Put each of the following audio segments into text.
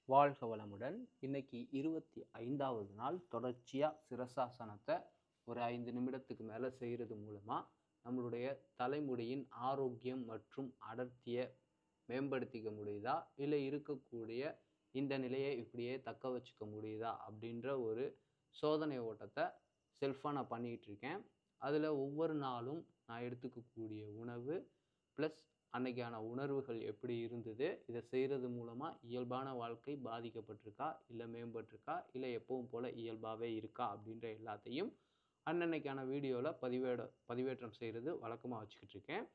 வாழ்க வளமுடன். இன்னைக்கு 25வது நாள் தொடர்ச்சியாக சிரசாசனத்தை ஒரு 5 நிமிடத்துக்கு மேலே செய்கிறது மூலமாக நம்மளுடைய தலைமுடியின் ஆரோக்கியம் மற்றும் அடர்த்தியை மேம்படுத்திக்க முடியுதா, இல்லை இருக்கக்கூடிய இந்த நிலையை இப்படியே தக்க வச்சுக்க முடியுதா அப்படின்ற ஒரு சோதனை ஓட்டத்தை செல்ஃபாக நான் பண்ணிகிட்டு இருக்கேன். அதில் ஒவ்வொரு நாளும் நான் எடுத்துக்கக்கூடிய உணவு ப்ளஸ் அன்னைக்கான உணர்வுகள் எப்படி இருந்தது, இதை செய்கிறது மூலமாக இயல்பான வாழ்க்கை பாதிக்கப்பட்டிருக்கா, இல்லை மேம்பட்டிருக்கா, இல்லை எப்பவும் போல் இயல்பாகவே இருக்கா அப்படின்ற எல்லாத்தையும் அன்னன்னைக்கான வீடியோவில் பதிவேற்றம் செய்கிறது வழக்கமாக வச்சுக்கிட்டு இருக்கேன்.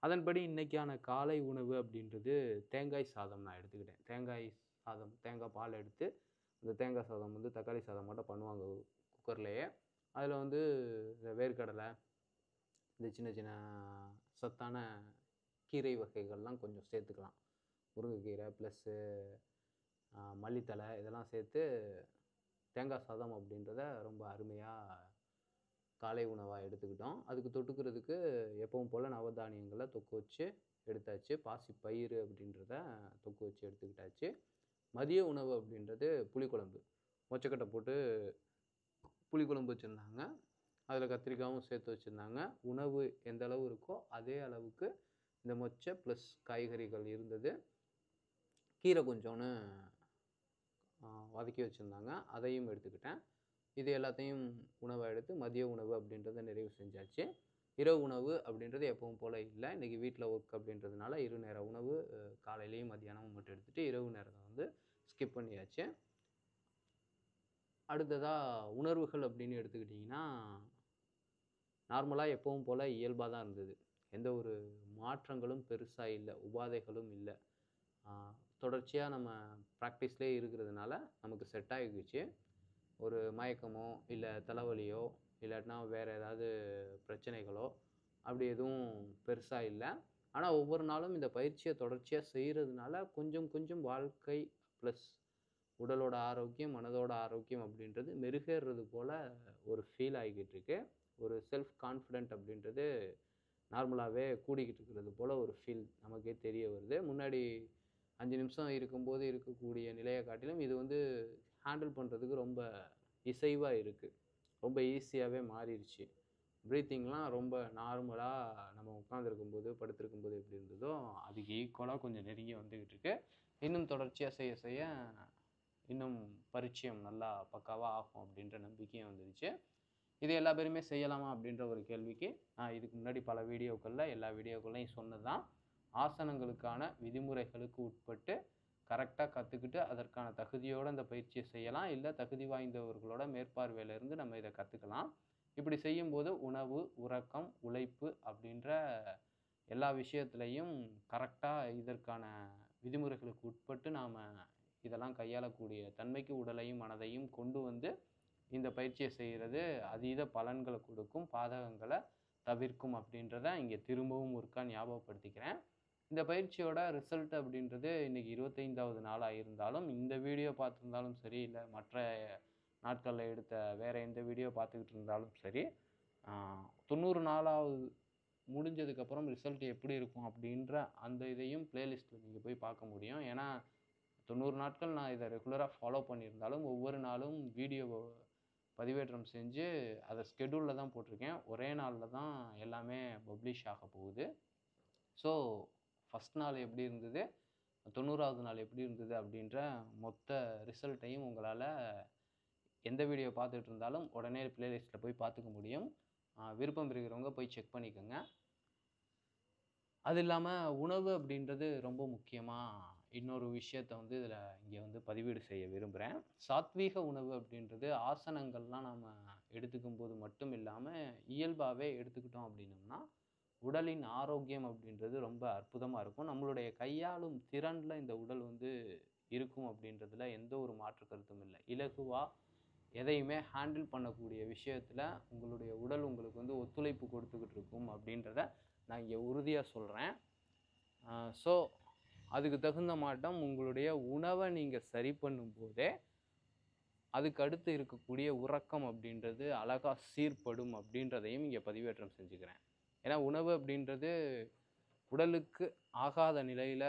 அதன்படி இன்றைக்கான காலை உணவு அப்படின்றது தேங்காய் சாதம் நான் எடுத்துக்கிட்டேன். தேங்காய் சாதம், தேங்காய் பால் எடுத்து அந்த தேங்காய் சாதம் வந்து தக்காளி சாதம் மட்டும் பண்ணுவாங்க குக்கர்லேயே. அதில் வந்து வேர்க்கடலை, இந்த சின்ன சின்ன சத்தான கீரை வகைகள்லாம் கொஞ்சம் சேர்த்துக்கலாம். முருங்கைக்கீரை ப்ளஸ்ஸு மல்லித்தலை இதெல்லாம் சேர்த்து தேங்காய் சாதம் அப்படின்றத ரொம்ப அருமையாக காலை உணவாக எடுத்துக்கிட்டோம். அதுக்கு தொட்டுக்கிறதுக்கு எப்பவும் போல் நவதானியங்களை தொக்கு வச்சு எடுத்தாச்சு. பாசி பயிறு அப்படின்றத தொக்கு வச்சு எடுத்துக்கிட்டாச்சு. மதிய உணவு அப்படின்றது புளிக்குழம்பு, மொச்சக்கட்டை போட்டு புளிக்குழம்பு வச்சுருந்தாங்க. அதில் கத்திரிக்காயும் சேர்த்து வச்சுருந்தாங்க. உணவு எந்த அளவு இருக்கோ அதே அளவுக்கு இந்த மொச்சை ப்ளஸ் காய்கறிகள் இருந்தது. கீரை கொஞ்சோன்னு வதக்கி வச்சுருந்தாங்க, அதையும் எடுத்துக்கிட்டேன். இது எல்லாத்தையும் உணவை எடுத்து மதிய உணவு அப்படின்றத நிறைவு செஞ்சாச்சு. இரவு உணவு அப்படின்றது எப்பவும் போல் இல்லை. இன்றைக்கி வீட்டில் ஒர்க் அப்படின்றதுனால 2 நேர உணவு காலையிலையும் மதியானமும் மட்டும் எடுத்துகிட்டு இரவு நேரத்தை வந்து ஸ்கிப் பண்ணியாச்சு. அடுத்ததாக உணர்வுகள் அப்படின்னு எடுத்துக்கிட்டிங்கன்னா, நார்மலாக எப்பவும் போல் இயல்பாக தான் இருந்தது. எந்த ஒரு மாற்றங்களும் பெருசாக இல்லை, உபாதைகளும் இல்லை. தொடர்ச்சியாக நம்ம ப்ராக்டிஸ்லேயே இருக்கிறதுனால நமக்கு செட் ஆகிடுச்சு. ஒரு மயக்கமோ இல்லை தலைவலியோ இல்லாட்டினா வேறு ஏதாவது பிரச்சனைகளோ அப்படி எதுவும் பெருசாக இல்லை. ஆனால் ஒவ்வொரு நாளும் இந்த பயிற்சியை தொடர்ச்சியாக செய்கிறதுனால கொஞ்சம் கொஞ்சம் வாழ்க்கை ப்ளஸ் உடலோட ஆரோக்கியம், மனதோட ஆரோக்கியம் அப்படின்றது மெருகேறுறது போல் ஒரு ஃபீல் ஆகிக்கிட்டு இருக்கு. ஒரு செல்ஃப் கான்ஃபிடென்ட் அப்படின்றது நார்மலாகவே கூடிக்கிட்டு இருக்கிறது போல் ஒரு ஃபீல் நமக்கே தெரிய வருது. முன்னாடி 5 நிமிஷம் இருக்கும்போது இருக்கக்கூடிய நிலையை காட்டிலும் இது வந்து ஹேண்டில் பண்ணுறதுக்கு ரொம்ப இசைவாக இருக்குது. ரொம்ப ஈஸியாகவே மாறிடுச்சு. ப்ரீத்திங்லாம் ரொம்ப நார்மலாக நம்ம உட்காந்துருக்கும்போது படுத்திருக்கும்போது எப்படி இருந்ததோ அதுக்கு ஈக்குவலாக கொஞ்சம் நெருங்கி வந்துக்கிட்டு இருக்கு. இன்னும் தொடர்ச்சியாக செய்ய செய்ய இன்னும் பரிச்சயம் நல்லா பக்காவாக ஆகும் அப்படின்ற நம்பிக்கையும் வந்துடுச்சு. இது எல்லா பேருமே செய்யலாமா அப்படின்ற ஒரு கேள்விக்கு நான் இதுக்கு முன்னாடி பல வீடியோக்களில் எல்லா வீடியோக்கள்லையும் சொன்னது தான். ஆசனங்களுக்கான விதிமுறைகளுக்கு உட்பட்டு கரெக்டாக கற்றுக்கிட்டு அதற்கான தகுதியோடு அந்த பயிற்சியை செய்யலாம். இல்லை தகுதி வாய்ந்தவர்களோட மேற்பார்வையிலேருந்து நம்ம இதை கற்றுக்கலாம். இப்படி செய்யும்போது உணவு, உறக்கம், உழைப்பு அப்படின்ற எல்லா விஷயத்துலையும் கரெக்டாக இதற்கான விதிமுறைகளுக்கு உட்பட்டு நாம் இதெல்லாம் கையாளக்கூடிய தன்மைக்கு உடலையும் மனதையும் கொண்டு வந்து இந்த பயிற்சியை செய்கிறது அதீத பலன்களை கொடுக்கும், பாதகங்களை தவிர்க்கும் அப்படின்றத இங்கே திரும்பவும் ஒருக்கா ஞாபகப்படுத்திக்கிறேன். இந்த பயிற்சியோட ரிசல்ட் அப்படின்றது இன்றைக்கி 25வது நாளாக இருந்தாலும் இந்த வீடியோ பார்த்துருந்தாலும் சரி, இல்லை மற்ற நாட்களில் எடுத்த வேறு எந்த வீடியோ பார்த்துக்கிட்டு இருந்தாலும் சரி, 90 நாளாவது முடிஞ்சதுக்கப்புறம் ரிசல்ட் எப்படி இருக்கும் அப்படின்ற அந்த இதையும் பிளேலிஸ்ட்டில் நீங்கள் போய் பார்க்க முடியும். ஏன்னா 90 நாட்கள் நான் இதை ரெகுலராக ஃபாலோ பண்ணியிருந்தாலும் ஒவ்வொரு நாளும் வீடியோ பதிவேற்றம் செஞ்சு அதை ஸ்கெடியூலில் தான் போட்டிருக்கேன். ஒரே நாளில் தான் எல்லாமே பப்ளிஷ் ஆக போகுது. ஸோ ஃபஸ்ட் நாள் எப்படி இருந்தது, 90வது நாள் எப்படி இருந்தது அப்படின்ற மொத்த ரிசல்ட்டையும் உங்களால் எந்த வீடியோ பார்த்துட்டு இருந்தாலும் உடனே பிளேலிஸ்ட்டில் போய் பார்த்துக்க முடியும். விருப்பம் இருக்கிறவங்க போய் செக் பண்ணிக்கோங்க. அது இல்லாமல் உணவு அப்படின்றது ரொம்ப முக்கியமாக இன்னொரு விஷயத்தை வந்து இங்கே வந்து பதிவீடு செய்ய விரும்புகிறேன். சாத்வீக உணவு அப்படின்றது ஆசனங்கள்லாம் நம்ம எடுத்துக்கும் போது மட்டும் இல்லாமல் இயல்பாகவே எடுத்துக்கிட்டோம் அப்படின்னம்னா உடலின் ஆரோக்கியம் அப்படின்றது ரொம்ப அற்புதமாக இருக்கும். நம்மளுடைய கையாளும் திறனில் இந்த உடல் வந்து இருக்கும் அப்படின்றதுல எந்த ஒரு மாற்று கருத்தும் இல்லை. இலகுவாக எதையுமே ஹேண்டில் பண்ணக்கூடிய விஷயத்தில் உங்களுடைய உடல் உங்களுக்கு வந்து ஒத்துழைப்பு கொடுத்துக்கிட்டு இருக்கும் அப்படின்றத நான் இங்கே உறுதியாக சொல்கிறேன். ஸோ அதுக்கு தகுந்த மாட்டம் உங்களுடைய உணவை நீங்கள் சரி பண்ணும்போதே அதுக்கு அடுத்து இருக்கக்கூடிய உறக்கம் அப்படின்றது அழகாக சீர்படும் அப்படின்றதையும் இங்கே பதிவேற்றம் செஞ்சுக்கிறேன். ஏன்னா உணவு அப்படின்றது உடலுக்கு ஆகாத நிலையில்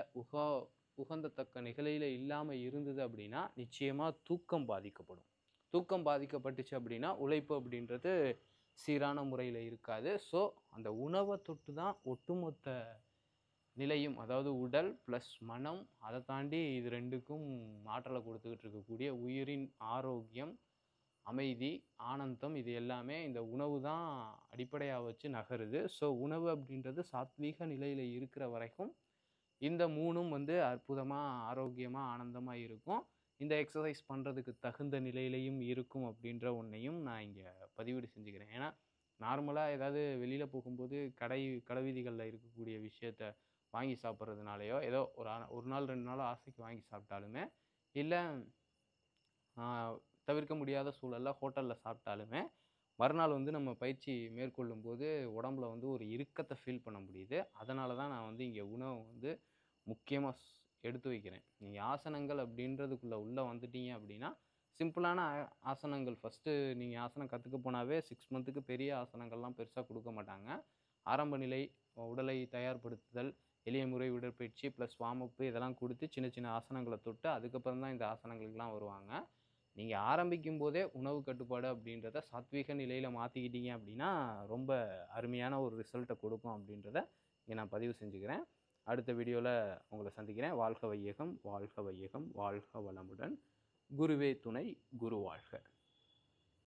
உகந்தத்தக்க நிலையில இல்லாமல் இருந்தது அப்படின்னா நிச்சயமாக தூக்கம் பாதிக்கப்படும். தூக்கம் பாதிக்கப்பட்டுச்சு அப்படின்னா உழைப்பு அப்படின்றது சீரான முறையில் இருக்காது. ஸோ அந்த உணவை தொட்டு தான் ஒட்டுமொத்த நிலையும், அதாவது உடல் ப்ளஸ் மனம், அதை தாண்டி இது ரெண்டுக்கும் ஆற்றலை கொடுத்துக்கிட்டு இருக்கக்கூடிய உயிரின் ஆரோக்கியம், அமைதி, ஆனந்தம், இது எல்லாமே இந்த உணவு தான் அடிப்படையாக வச்சு நகருது. ஸோ உணவு அப்படின்றது சாத்வீக நிலையில் இருக்கிற வரைக்கும் இந்த 3ம் வந்து அற்புதமாக ஆரோக்கியமாக ஆனந்தமாக இருக்கும். இந்த எக்ஸசைஸ் பண்ணுறதுக்கு தகுந்த நிலையிலையும் இருக்கும் அப்படின்ற ஒன்றையும் நான் இங்கே பதிவீடு செஞ்சுக்கிறேன். ஏன்னா நார்மலாக ஏதாவது வெளியில் போகும்போது கடை வீதிகளில் இருக்கக்கூடிய விஷயத்த வாங்கி சாப்பிட்றதுனாலையோ ஏதோ ஒரு நாள் 2 நாள் ஆசைக்கு வாங்கி சாப்பிட்டாலுமே, இல்லை தவிர்க்க முடியாத சூழலில் ஹோட்டலில் சாப்பிட்டாலுமே, மறுநாள் வந்து நம்ம பயிற்சி மேற்கொள்ளும்போது உடம்புல வந்து ஒரு இறுக்கத்தை ஃபீல் பண்ண முடியுது. அதனால தான் நான் வந்து இங்கே உணவை வந்து முக்கியமாக எடுத்து வைக்கிறேன். நீங்கள் ஆசனங்கள் அப்படின்றதுக்குள்ளே உள்ளே வந்துட்டீங்க அப்படின்னா, சிம்பிளான ஆசனங்கள் ஃபஸ்ட்டு நீங்கள் ஆசனம் கற்றுக்க போனாவே 6 மந்த்துக்கு பெரிய ஆசனங்கள்லாம் பெருசாக கொடுக்க மாட்டாங்க. ஆரம்ப நிலை, உடலை தயார்படுத்துதல், எளிய முறை உடற்பயிற்சி ப்ளஸ் வார்ம்-அப் இதெல்லாம் கொடுத்து சின்ன சின்ன ஆசனங்களை தொட்டு அதுக்கப்புறம் தான் இந்த ஆசனங்களுக்கெலாம் வருவாங்க. நீங்கள் ஆரம்பிக்கும் போதே உணவு கட்டுப்பாடு அப்படின்றத சாத்வீக நிலையில் மாற்றிக்கிட்டீங்க அப்படின்னா ரொம்ப அருமையான ஒரு ரிசல்ட்டை கொடுக்கும் அப்படின்றத இங்கே நான் பதிவு செஞ்சுக்கிறேன். அடுத்த வீடியோவில் உங்களை சந்திக்கிறேன். வாழ்க வையகம், வாழ்க வையகம், வாழ்க வளமுடன். குருவே துணை, குரு வாழ்க.